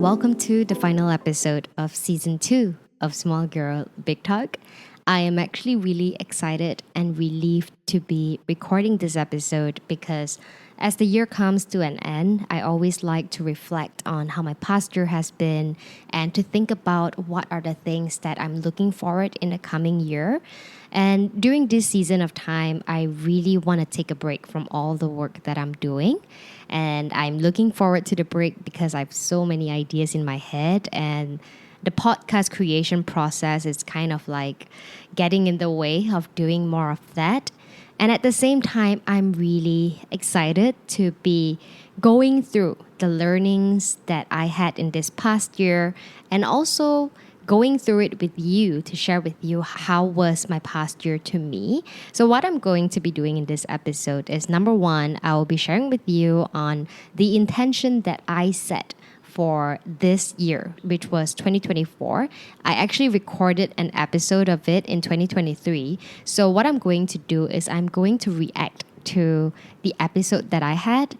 Welcome to the final episode of season 2 of Small Girl Big Talk. I am actually really excited and relieved to be recording this episode because as the year comes to an end, I always like to reflect on how my past year has been and to think about what are the things that I'm looking forward in the coming year. And during this season of time, I really want to take a break from all the work that I'm doing. And I'm looking forward to the break because I have so many ideas in my head, and the podcast creation process is kind of like getting in the way of doing more of that. And at the same time, I'm really excited to be going through the learnings that I had in this past year and also going through it with you to share with you how was my past year to me. So what I'm going to be doing in this episode is number one, I will be sharing with you on the intention that I set for this year, which was 2024. I actually recorded an episode of it in 2023. So what I'm going to do is I'm going to react to the episode that I had.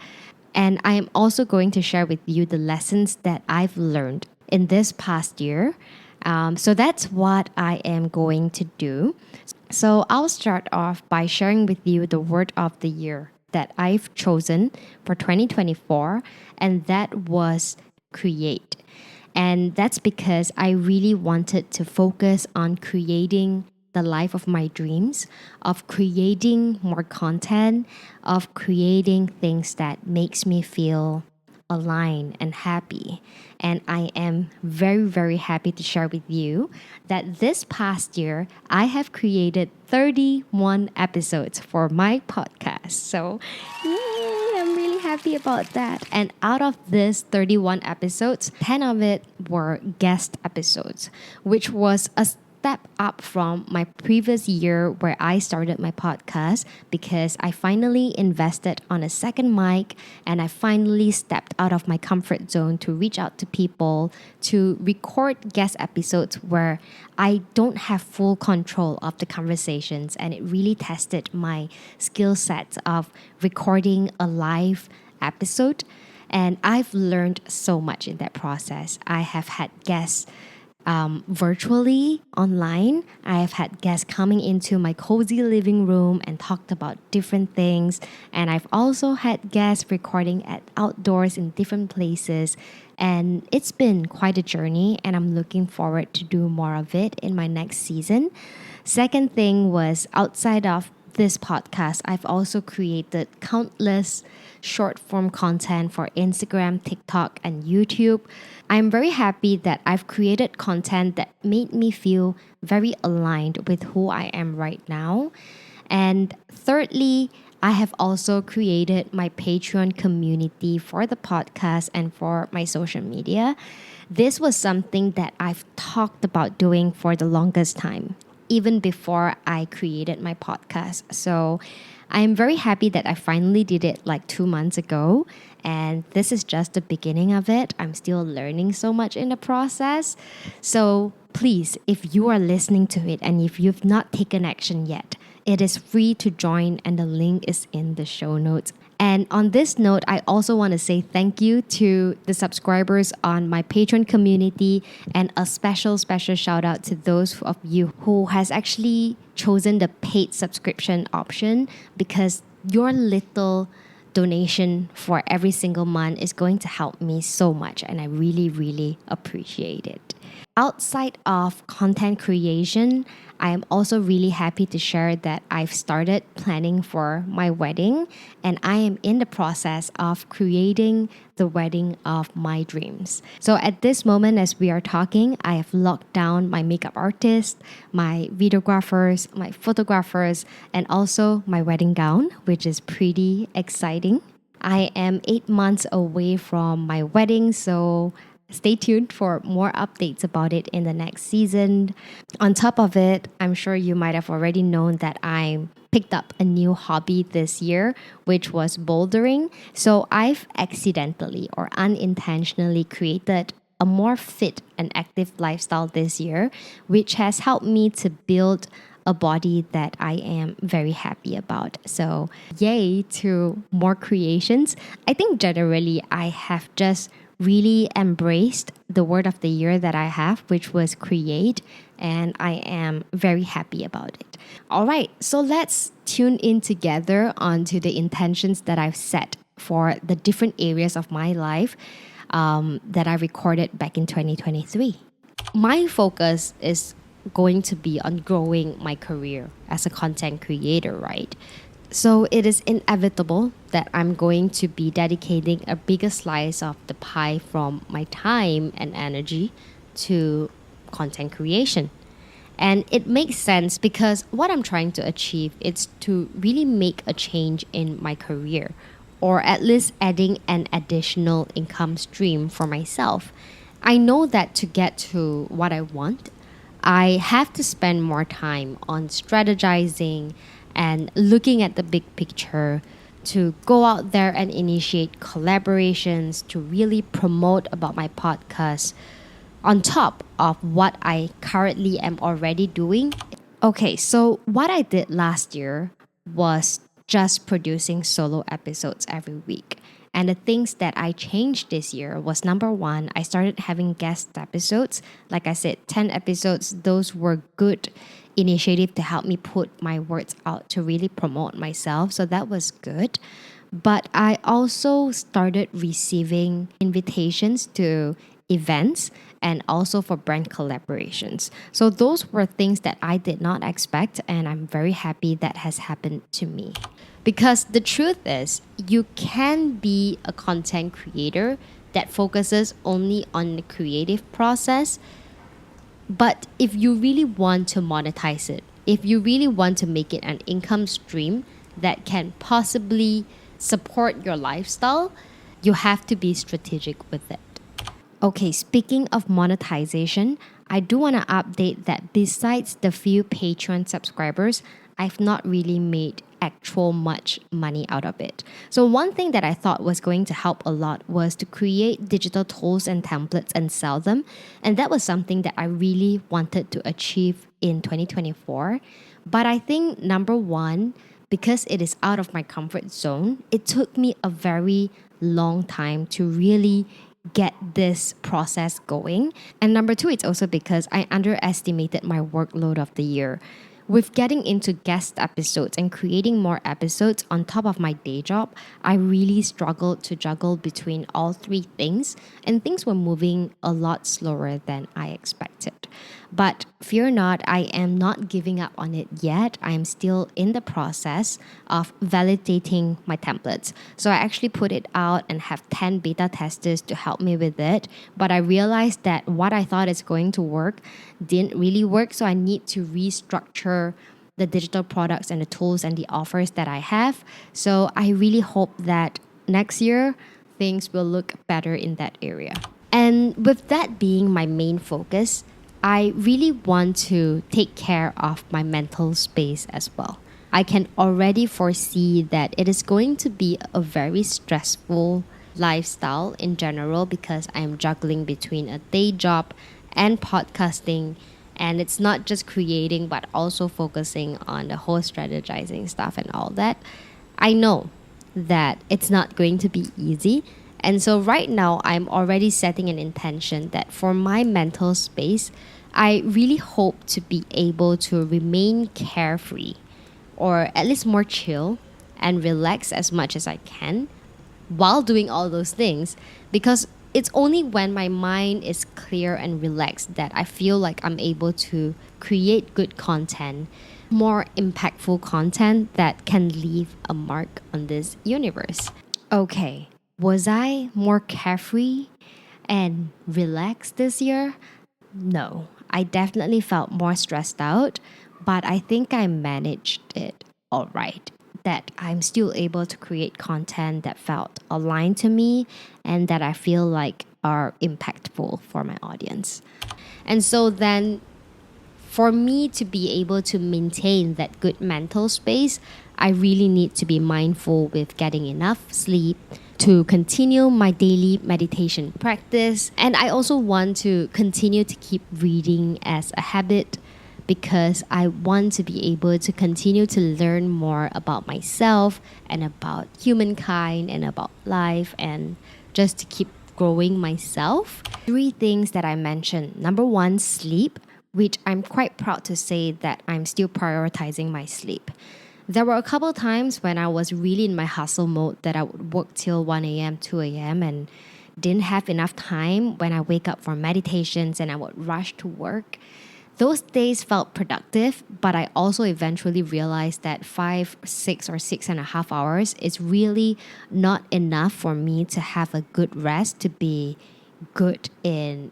And I am also going to share with you the lessons that I've learned in this past year. So that's what I am going to do. So I'll start off by sharing with you the word of the year that I've chosen for 2024, and that was create. And that's because I really wanted to focus on creating the life of my dreams, of creating more content, of creating things that makes me feel aligned and happy. And I am very, very happy to share with you that this past year, I have created 31 episodes for my podcast. So, yay, I'm really happy about that. And out of this 31 episodes, 10 of it were guest episodes, which was a step up from my previous year where I started my podcast because I finally invested on a second mic and I finally stepped out of my comfort zone to reach out to people to record guest episodes where I don't have full control of the conversations, and it really tested my skill sets of recording a live episode. And I've learned so much in that process. I have had guests virtually online. I have had guests coming into my cozy living room and talked about different things. And I've also had guests recording at outdoors in different places. And it's been quite a journey, and I'm looking forward to do more of it in my next season. Second thing was outside of this podcast, I've also created countless short form content for Instagram, TikTok, and YouTube. I'm very happy that I've created content that made me feel very aligned with who I am right now. And thirdly, I have also created my Patreon community for the podcast and for my social media. This was something that I've talked about doing for the longest time, even before I created my podcast. So I'm very happy that I finally did it like 2 months ago. And this is just the beginning of it. I'm still learning so much in the process. So please, if you are listening to it and if you've not taken action yet, it is free to join and the link is in the show notes. And on this note, I also want to say thank you to the subscribers on my Patreon community, and a special shout out to those of you who has actually chosen the paid subscription option, because your little donation for every single month is going to help me so much, and I really, really appreciate it. Outside of content creation, I am also really happy to share that I've started planning for my wedding, and I am in the process of creating the wedding of my dreams. So at this moment, as we are talking, I have locked down my makeup artist, my videographers, my photographers, and also my wedding gown, which is pretty exciting. I am 8 months away from my wedding, so stay tuned for more updates about it in the next season. On top of it, I'm sure you might have already known that I picked up a new hobby this year, which was bouldering. So I've accidentally or unintentionally created a more fit and active lifestyle this year, which has helped me to build a body that I am very happy about. So yay to more creations. I think generally I have just really embraced the word of the year that I have, which was create, and I am very happy about it. All right, so let's tune in together onto the intentions that I've set for the different areas of my life that I recorded back in 2023. My focus is going to be on growing my career as a content creator, right? So it is inevitable that I'm going to be dedicating a bigger slice of the pie from my time and energy to content creation. And it makes sense because what I'm trying to achieve is to really make a change in my career, or at least adding an additional income stream for myself. I know that to get to what I want, I have to spend more time on strategizing and looking at the big picture, to go out there and initiate collaborations, to really promote about my podcast on top of what I currently am already doing. Okay, so what I did last year was just producing solo episodes every week. And the things that I changed this year was, number one, I started having guest episodes. Like I said, 10 episodes, those were good initiative to help me put my words out to really promote myself. So that was good. But I also started receiving invitations to events and also for brand collaborations. So those were things that I did not expect, and I'm very happy that has happened to me. Because the truth is, you can be a content creator that focuses only on the creative process. But if you really want to monetize it, if you really want to make it an income stream that can possibly support your lifestyle, you have to be strategic with it. Okay, speaking of monetization, I do want to update that besides the few Patreon subscribers, I've not really made actual much money out of it. So one thing that I thought was going to help a lot was to create digital tools and templates and sell them. And that was something that I really wanted to achieve in 2024. But I think number one, because it is out of my comfort zone, it took me a very long time to really get this process going. And number two, it's also because I underestimated my workload of the year. With getting into guest episodes and creating more episodes on top of my day job, I really struggled to juggle between all three things, and things were moving a lot slower than I expected. But fear not, I am not giving up on it yet. I am still in the process of validating my templates. So I actually put it out and have 10 beta testers to help me with it. But I realized that what I thought is going to work didn't really work. So I need to restructure the digital products and the tools and the offers that I have. So I really hope that next year things will look better in that area. And with that being my main focus, I really want to take care of my mental space as well. I can already foresee that it is going to be a very stressful lifestyle in general because I'm juggling between a day job and podcasting. And it's not just creating, but also focusing on the whole strategizing stuff and all that. I know that it's not going to be easy. And so right now, I'm already setting an intention that for my mental space, I really hope to be able to remain carefree, or at least more chill and relax as much as I can while doing all those things, because it's only when my mind is clear and relaxed that I feel like I'm able to create good content, more impactful content that can leave a mark on this universe. Okay, was I more carefree and relaxed this year? No, I definitely felt more stressed out, but I think I managed it all right. That I'm still able to create content that felt aligned to me and that I feel like are impactful for my audience. And so then, for me to be able to maintain that good mental space, I really need to be mindful with getting enough sleep, to continue my daily meditation practice. And I also want to continue to keep reading as a habit because I want to be able to continue to learn more about myself and about humankind and about life, and just to keep growing myself. Three things that I mentioned. Number one, sleep, which I'm quite proud to say that I'm still prioritizing my sleep. There were a couple of times when I was really in my hustle mode that I would work till 1 a.m., 2 a.m., and didn't have enough time when I wake up for meditations and I would rush to work. Those days felt productive, but I also eventually realized that 6 or 6.5 hours is really not enough for me to have a good rest to be good in,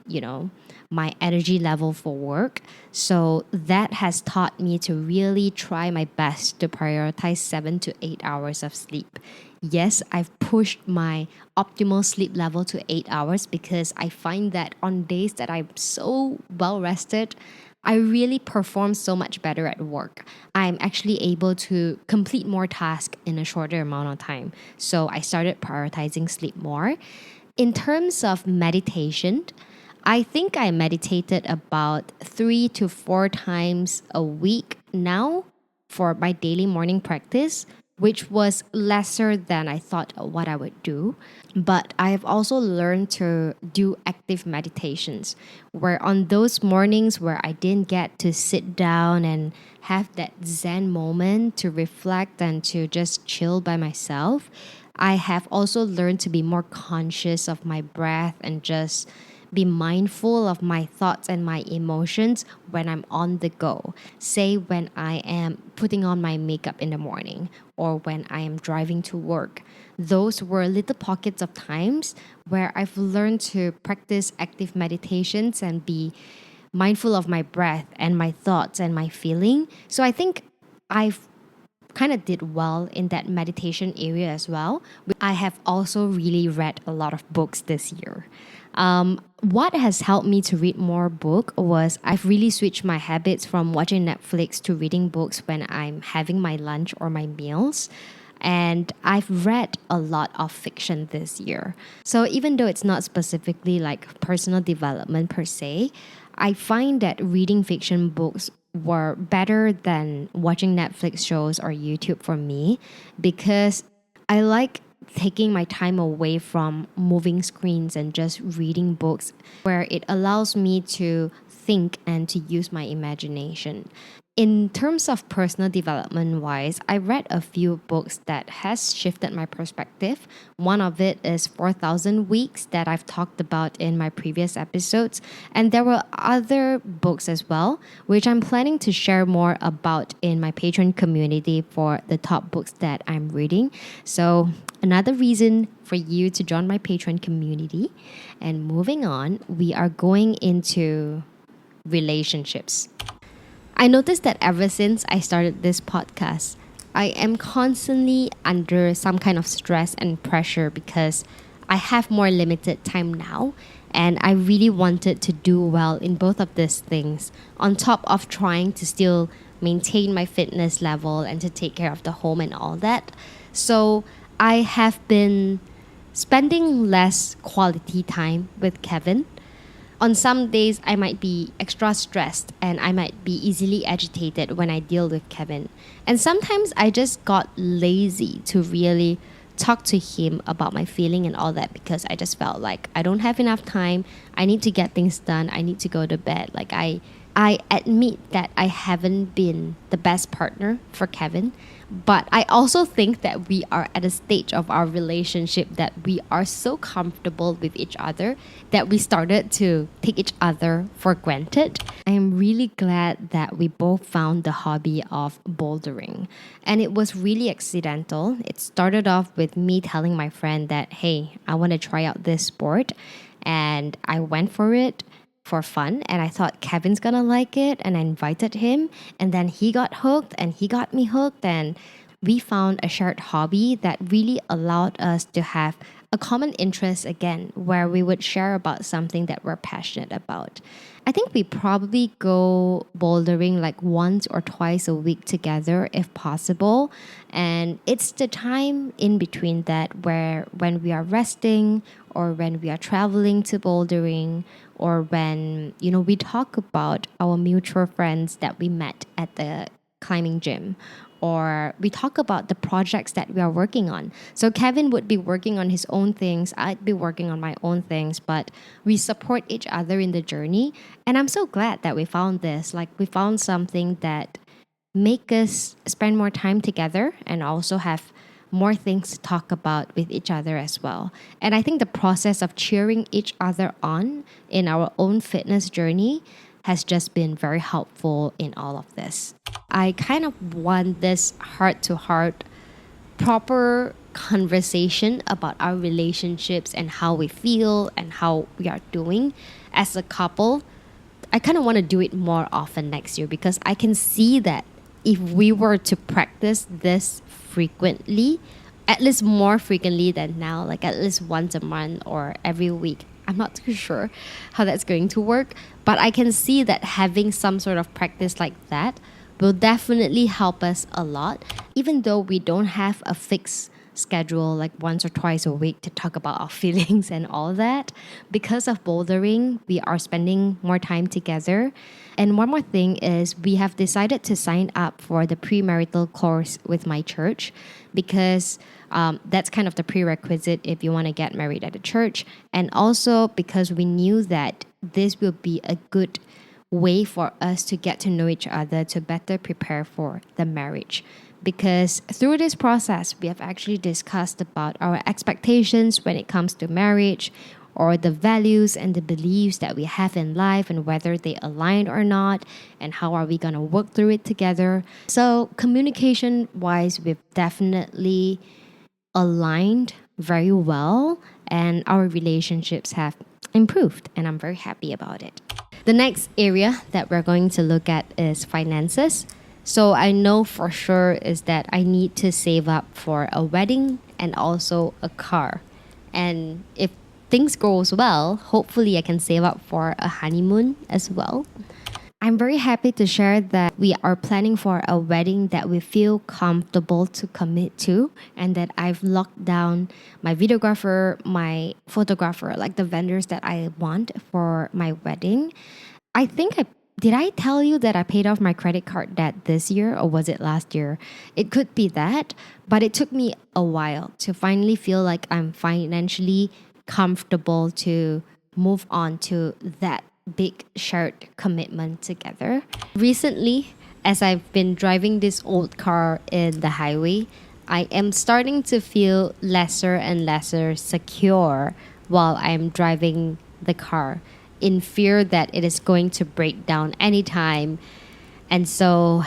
my energy level for work. So that has taught me to really try my best to prioritize 7 to 8 hours of sleep. Yes, I've pushed my optimal sleep level to 8 hours because I find that on days that I'm so well rested, I really perform so much better at work. I'm actually able to complete more tasks in a shorter amount of time. So I started prioritizing sleep more. In terms of meditation, I think I meditated about 3 to 4 times a week now for my daily morning practice, which was lesser than I thought what I would do. But I have also learned to do active meditations, where on those mornings where I didn't get to sit down and have that Zen moment to reflect and to just chill by myself, I have also learned to be more conscious of my breath and just be mindful of my thoughts and my emotions when I'm on the go. Say when I am putting on my makeup in the morning or when I am driving to work. Those were little pockets of times where I've learned to practice active meditations and be mindful of my breath and my thoughts and my feeling. So I think I've kind of did well in that meditation area as well. I have also really read a lot of books this year. What has helped me to read more book was I've really switched my habits from watching Netflix to reading books when I'm having my lunch or my meals. And I've read a lot of fiction this year. So even though it's not specifically like personal development per se, I find that reading fiction books were better than watching Netflix shows or YouTube for me because I like taking my time away from moving screens and just reading books where it allows me to think and to use my imagination. In terms of personal development wise, I read a few books that has shifted my perspective. One of it is 4,000 Weeks that I've talked about in my previous episodes. And there were other books as well, which I'm planning to share more about in my Patreon community for the top books that I'm reading. So another reason for you to join my Patreon community. And moving on, we are going into relationships. I noticed that ever since I started this podcast, I am constantly under some kind of stress and pressure because I have more limited time now and I really wanted to do well in both of these things on top of trying to still maintain my fitness level and to take care of the home and all that. So I have been spending less quality time with Kevin. On some days, I might be extra stressed and I might be easily agitated when I deal with Kevin. And sometimes I just got lazy to really talk to him about my feeling and all that because I just felt like I don't have enough time. I need to get things done. I need to go to bed. I admit that I haven't been the best partner for Kevin, but I also think that we are at a stage of our relationship that we are so comfortable with each other that we started to take each other for granted. I am really glad that we both found the hobby of bouldering. And it was really accidental. It started off with me telling my friend that, hey, I want to try out this sport. And I went for it for fun and I thought Kevin's gonna like it and I invited him and then he got hooked and he got me hooked and we found a shared hobby that really allowed us to have a common interest again where we would share about something that we're passionate about. I think we probably go bouldering like once or twice a week together if possible. And it's the time in between that where when we are resting or when we are traveling to bouldering or when, we talk about our mutual friends that we met at the climbing gym or we talk about the projects that we are working on. So Kevin would be working on his own things, I'd be working on my own things, but we support each other in the journey. And I'm so glad that we found this. Like we found something that make us spend more time together and also have more things to talk about with each other as well. And I think the process of cheering each other on in our own fitness journey has just been very helpful in all of this. I kind of want this heart to heart, proper conversation about our relationships and how we feel and how we are doing as a couple. I kind of want to do it more often next year because I can see that if we were to practice this frequently, at least more frequently than now, like at least once a month or every week. I'm not too sure how that's going to work, but I can see that having some sort of practice like that will definitely help us a lot, even though we don't have a fixed schedule like once or twice a week to talk about our feelings and all that. Because of bouldering, we are spending more time together. And one more thing is we have decided to sign up for the premarital course with my church because that's kind of the prerequisite if you want to get married at a church. And also because we knew that this will be a good way for us to get to know each other to better prepare for the marriage. Because through this process, we have actually discussed about our expectations when it comes to marriage or the values and the beliefs that we have in life and whether they align or not and how are we going to work through it together. So communication wise, we've definitely aligned very well and our relationships have improved and I'm very happy about it. The next area that we're going to look at is finances. So I know for sure is that I need to save up for a wedding and also a car. And if things goes well, hopefully I can save up for a honeymoon as well. I'm very happy to share that we are planning for a wedding that we feel comfortable to commit to and that I've locked down my videographer, my photographer, like the vendors that I want for my wedding. I think did I tell you that I paid off my credit card debt this year or was it last year? It could be that, but it took me a while to finally feel like I'm financially comfortable to move on to that big shared commitment together. Recently, as I've been driving this old car in the highway, I am starting to feel lesser and lesser secure while I'm driving the car, in fear that it is going to break down anytime. And so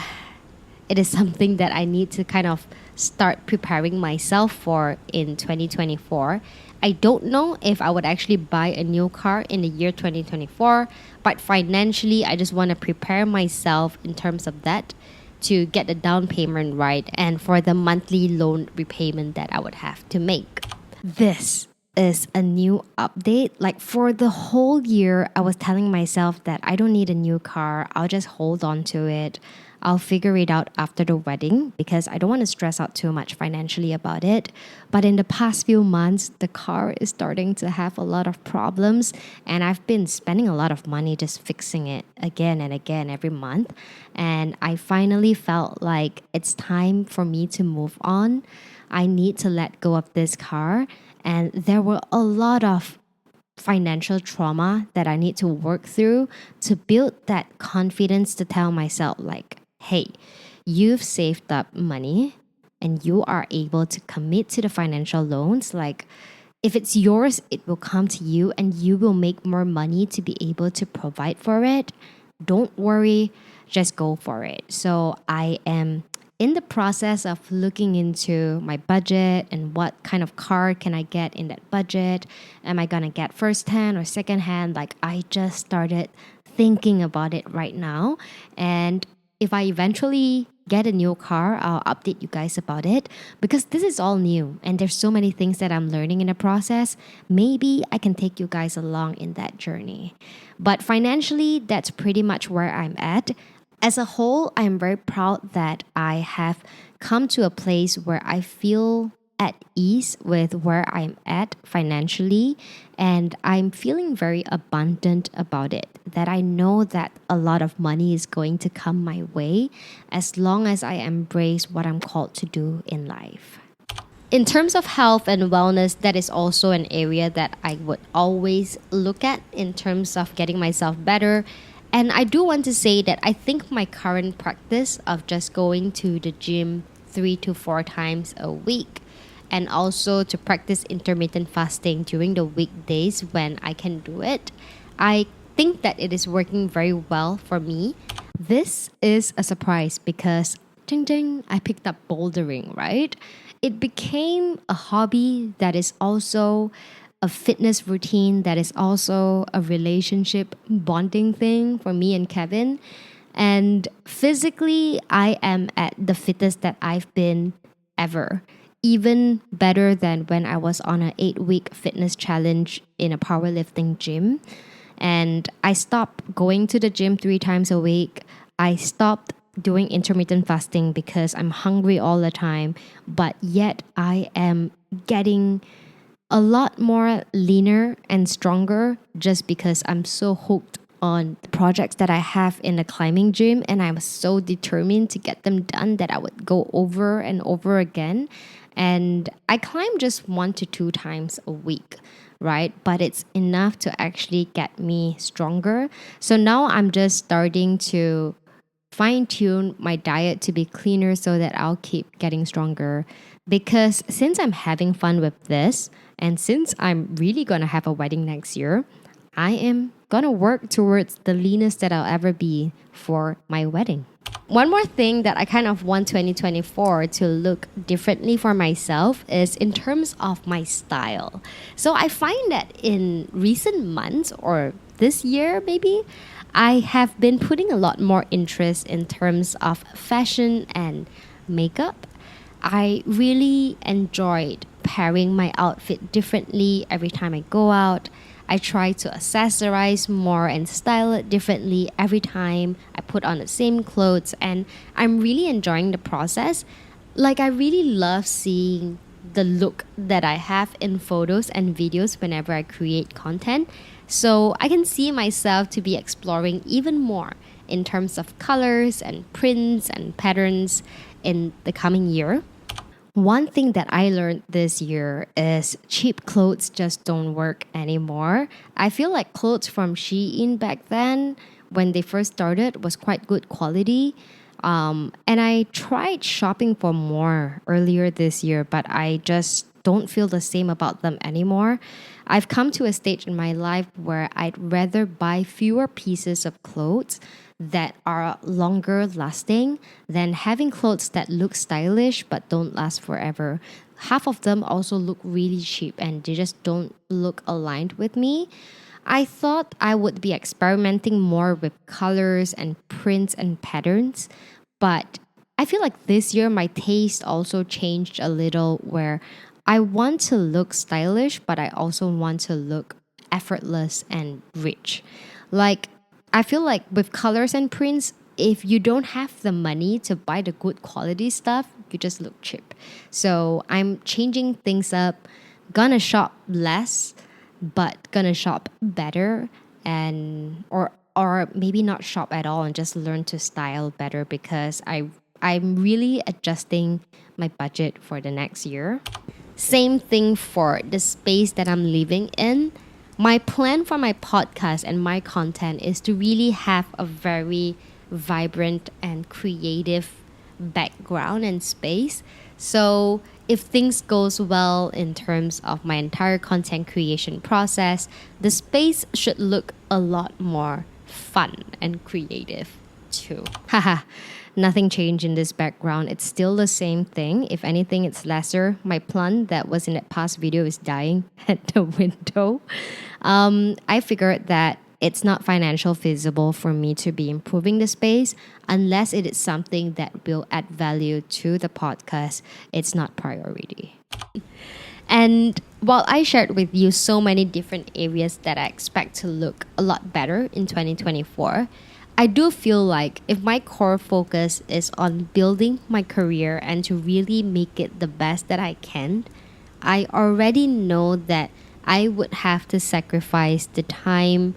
it is something that I need to kind of start preparing myself for in 2024. I don't know if I would actually buy a new car in the year 2024, but financially, I just want to prepare myself in terms of that to get the down payment right and for the monthly loan repayment that I would have to make. This is a new update. Like for the whole year, I was telling myself that I don't need a new car. I'll just hold on to it. I'll figure it out after the wedding because I don't want to stress out too much financially about it. But in the past few months, the car is starting to have a lot of problems and I've been spending a lot of money just fixing it again and again every month. And I finally felt like it's time for me to move on. I need to let go of this car. And there were a lot of financial trauma that I need to work through to build that confidence to tell myself like, hey, you've saved up money and you are able to commit to the financial loans. Like if it's yours, it will come to you and you will make more money to be able to provide for it. Don't worry, just go for it. So I am in the process of looking into my budget and what kind of car can I get in that budget. Am I gonna get first hand or second hand? Like I just started thinking about it right now. And if I eventually get a new car, I'll update you guys about it because this is all new and there's so many things that I'm learning in the process. Maybe I can take you guys along in that journey. But financially, that's pretty much where I'm at. As a whole, I am very proud that I have come to a place where I feel at ease with where I'm at financially, and I'm feeling very abundant about it. That I know that a lot of money is going to come my way as long as I embrace what I'm called to do in life. In terms of health and wellness, that is also an area that I would always look at in terms of getting myself better. And I do want to say that I think my current practice of just going to the gym 3 to 4 times a week and also to practice intermittent fasting during the weekdays when I can do it, I think that it is working very well for me. This is a surprise because ding ding, I picked up bouldering, right? It became a hobby that is also a fitness routine, that is also a relationship bonding thing for me and Kevin. And physically, I am at the fittest that I've been ever. Even better than when I was on an 8 week fitness challenge in a powerlifting gym. And I stopped going to the gym 3 times a week. I stopped doing intermittent fasting because I'm hungry all the time, but yet I am getting a lot more leaner and stronger just because I'm so hooked on the projects that I have in the climbing gym, and I'm so determined to get them done that I would go over and over again. And I climb just 1 to 2 times a week, right? But it's enough to actually get me stronger. So now I'm just starting to fine tune my diet to be cleaner so that I'll keep getting stronger. Because since I'm having fun with this, and since I'm really gonna have a wedding next year, I am gonna work towards the leanest that I'll ever be for my wedding. One more thing that I kind of want 2024 to look differently for myself is in terms of my style. So I find that in recent months or this year maybe, I have been putting a lot more interest in terms of fashion and makeup. I really enjoyed pairing my outfit differently every time I go out. I try to accessorize more and style it differently every time I put on the same clothes, and I'm really enjoying the process. Like, I really love seeing the look that I have in photos and videos whenever I create content. So I can see myself to be exploring even more in terms of colors and prints and patterns in the coming year. One thing that I learned this year is cheap clothes just don't work anymore. I feel like clothes from Shein back then, when they first started, was quite good quality. And I tried shopping for more earlier this year, but I just don't feel the same about them anymore. I've come to a stage in my life where I'd rather buy fewer pieces of clothes that are longer lasting than having clothes that look stylish but don't last forever. Half of them also look really cheap and they just don't look aligned with me. I thought I would be experimenting more with colors and prints and patterns, but I feel like this year my taste also changed a little where I want to look stylish, but I also want to look effortless and rich. Like, I feel like with colors and prints, if you don't have the money to buy the good quality stuff, you just look cheap. So I'm changing things up, gonna shop less, but gonna shop better, and or maybe not shop at all and just learn to style better because I'm really adjusting my budget for the next year. Same thing for the space that I'm living in. My plan for my podcast and my content is to really have a very vibrant and creative background and space. So if things goes well in terms of my entire content creation process, the space should look a lot more fun and creative too. Haha. Nothing changed in this background. It's still the same thing. If anything, it's lesser. My plant that was in that past video is dying at the window. I figured that it's not financial feasible for me to be improving the space unless it is something that will add value to the podcast. It's not priority. And while I shared with you so many different areas that I expect to look a lot better in 2024, I do feel like if my core focus is on building my career and to really make it the best that I can, I already know that I would have to sacrifice the time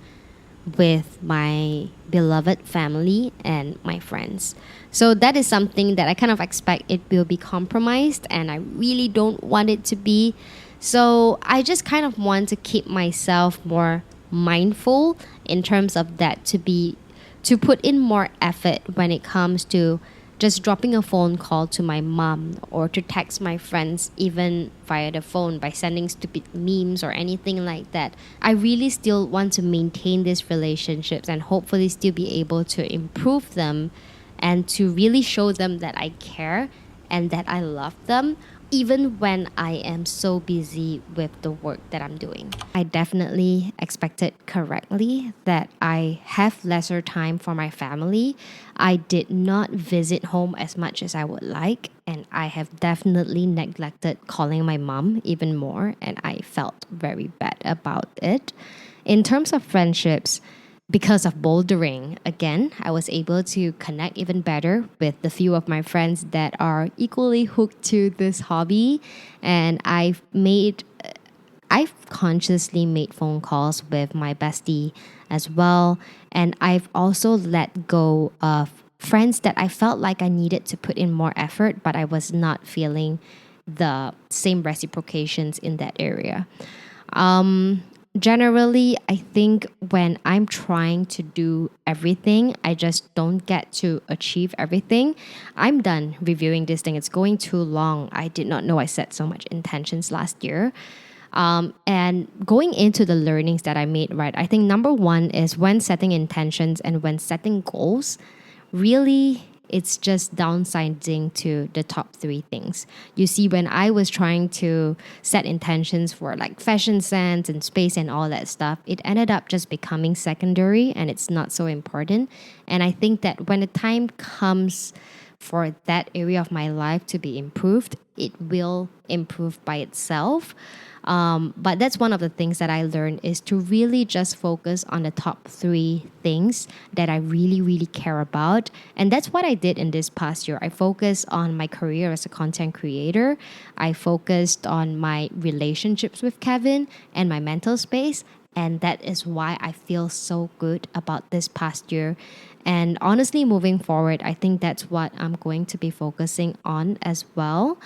with my beloved family and my friends. So that is something that I kind of expect it will be compromised, and I really don't want it to be. So I just kind of want to keep myself more mindful in terms of that, to put in more effort when it comes to just dropping a phone call to my mom or to text my friends even via the phone by sending stupid memes or anything like that. I really still want to maintain these relationships and hopefully still be able to improve them and to really show them that I care and that I love them even when I am so busy with the work that I'm doing. I definitely expected correctly that I have lesser time for my family. I did not visit home as much as I would like, and I have definitely neglected calling my mom even more, and I felt very bad about it. In terms of friendships, because of bouldering, again, I was able to connect even better with the few of my friends that are equally hooked to this hobby. And I've consciously made phone calls with my bestie as well. And I've also let go of friends that I felt like I needed to put in more effort, but I was not feeling the same reciprocations in that area. Um, Generally, I think when I'm trying to do everything, I just don't get to achieve everything. I'm done reviewing this thing. It's going too long. I did not know I set so much intentions last year. And going into the learnings that I made, right, I think number one is when setting intentions and when setting goals, really it's just downsizing to the top three things. You see, when I was trying to set intentions for like fashion sense and space and all that stuff, it ended up just becoming secondary and it's not so important. And I think that when the time comes for that area of my life to be improved, it will improve by itself. But that's one of the things that I learned is to really just focus on the top three things that I really, really care about. And that's what I did in this past year. I focused on my career as a content creator. I focused on my relationships with Kevin and my mental space. And that is why I feel so good about this past year. And honestly, moving forward, I think that's what I'm going to be focusing on as well.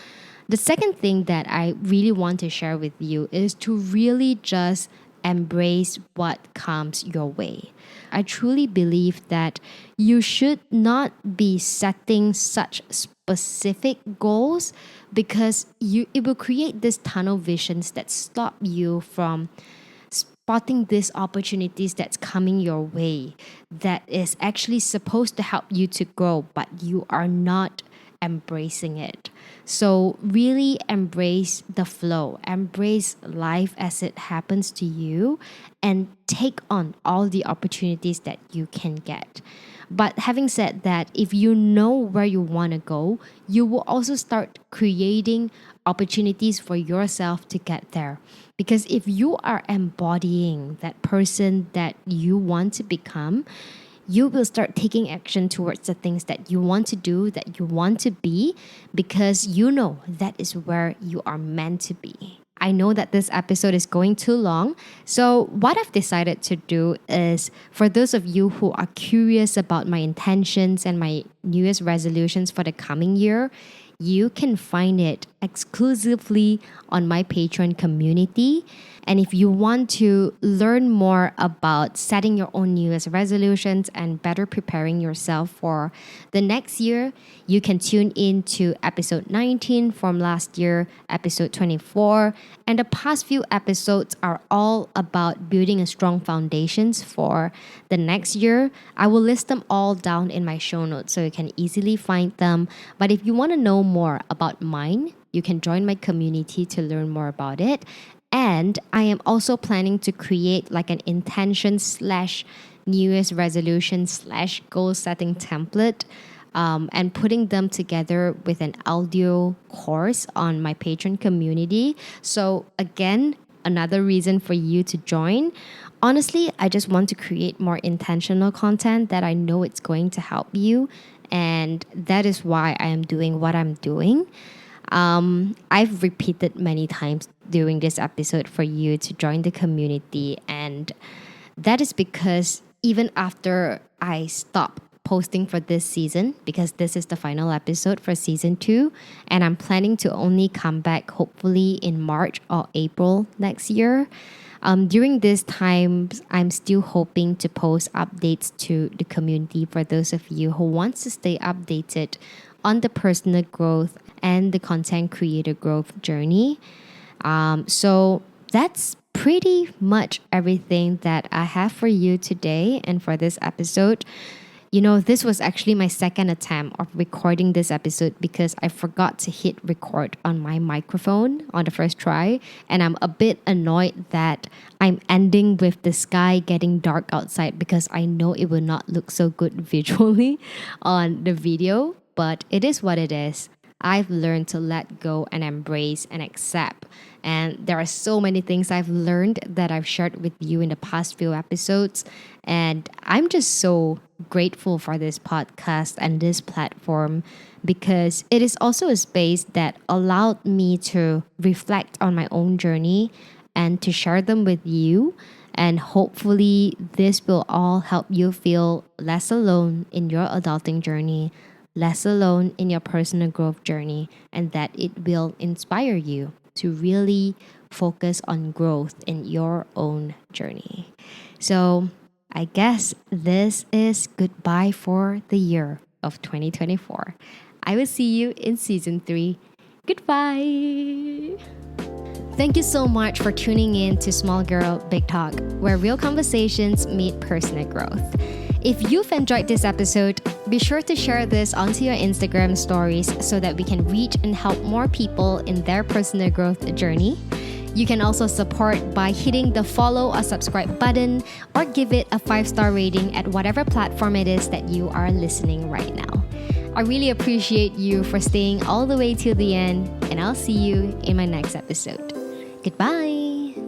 The second thing that I really want to share with you is to really just embrace what comes your way. I truly believe that you should not be setting such specific goals because it will create this tunnel visions that stop you from spotting these opportunities that's coming your way that is actually supposed to help you to grow, but you are not embracing it. So really embrace the flow, embrace life as it happens to you, and take on all the opportunities that you can get. But having said that, if you know where you want to go, you will also start creating opportunities for yourself to get there. Because if you are embodying that person that you want to become, you will start taking action towards the things that you want to do, that you want to be, because you know that is where you are meant to be. I know that this episode is going too long. So, what I've decided to do is for those of you who are curious about my intentions and my New Year's resolutions for the coming year, you can find it exclusively on my Patreon community. And if you want to learn more about setting your own New Year's resolutions and better preparing yourself for the next year, you can tune in to episode 19 from last year, episode 24. And the past few episodes are all about building a strong foundations for the next year. I will list them all down in my show notes so you can easily find them. But if you want to know more about mine, you can join my community to learn more about it. And I am also planning to create like an intention slash New Year's resolution slash goal setting template, and putting them together with an audio course on my Patreon community. So again, another reason for you to join. Honestly, I just want to create more intentional content that I know it's going to help you. And that is why I am doing what I'm doing. I've repeated many times during this episode for you to join the community. And that is because even after I stop posting for this season, because this is the final episode for season 2, and I'm planning to only come back hopefully in March or April next year. During this time, I'm still hoping to post updates to the community for those of you who wants to stay updated on the personal growth and the content creator growth journey. So that's pretty much everything that I have for you today and for this episode. You know, this was actually my second attempt of recording this episode because I forgot to hit record on my microphone on the first try. And I'm a bit annoyed that I'm ending with the sky getting dark outside because I know it will not look so good visually on the video. But it is what it is. I've learned to let go and embrace and accept. And there are so many things I've learned that I've shared with you in the past few episodes. And I'm just so grateful for this podcast and this platform because it is also a space that allowed me to reflect on my own journey and to share them with you. And hopefully, this will all help you feel less alone in your adulting journey, less alone in your personal growth journey, and that it will inspire you to really focus on growth in your own journey. So I guess this is goodbye for the year of 2024. I will see you in season 3. Goodbye. Thank you so much for tuning in to Small Girl Big Talk, where real conversations meet personal growth. If you've enjoyed this episode, be sure to share this onto your Instagram stories so that we can reach and help more people in their personal growth journey. You can also support by hitting the follow or subscribe button or give it a 5-star rating at whatever platform it is that you are listening right now. I really appreciate you for staying all the way till the end, and I'll see you in my next episode. Goodbye!